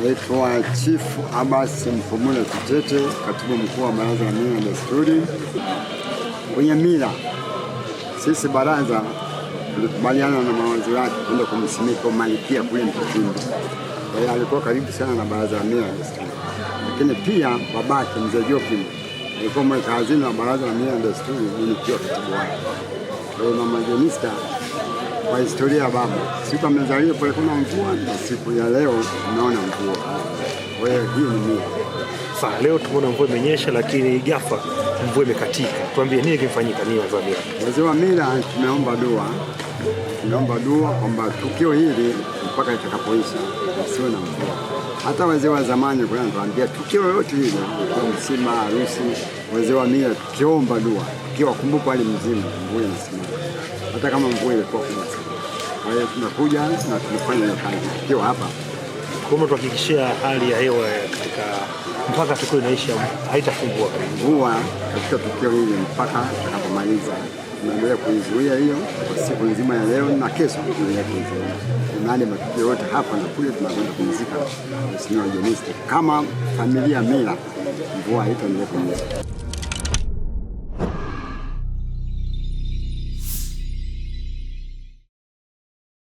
Naitwa Chief Abbas Mpumule Kitete, katibu mkuu wa Baraza la Mila na Desturi. Kwenye mila, sisi baraza tulikubaliana na mawazo yake kwenda kumsimika Malkia kule Mpimbi. Kwa hiyo alikuwa karibu sana na Baraza la Mila na Desturi. Lakini pia babake Mzee Jokim alikuwa mweka hazina wa Baraza la Mila na Desturi, mimi nikiwa katibu wake. Kwa hiyo Mama Jenista, kwa historia ya baba, siku amezaliwa pale kuna mvua na siku ya leo tunaona mvua. Kwa hiyo hii ni mila. Sasa leo tumeona mvua imenyesha, lakini ghafla mvua imekatika. Tuambie nini kimefanyika? Nini wazee wa mila? Wazee wa mila tumeomba dua kwamba tukio hili mpaka itakapoisha isiwe na mvua. Hata wazee wa zamani kwa wanatuambia tukio lolote hili, kwa msiba, harusi, wazee wa mila tukiomba dua, tukiwakumbuka wale mzimu, mvua inasimama. Hata kama mvua ilikuwa kubwa sana. Kwa hiyo tunakuja na tunafanya hiyo kazi tukiwa hapa. Kwa hiyo tuhakikishia hali ya hewa katika mpaka tukio inaisha haitafungua mvua katika tukio hili mpaka tutakapomaliza. Tunaendelea kuizuia hiyo kwa siku nzima ya leo na kesho tunaendelea kuizuia. Tunaanza matukio yote hapa na kule, tunakwenda kumzika Mheshimiwa Jenista. Kama familia mila, mvua haitaendelea kunyesha.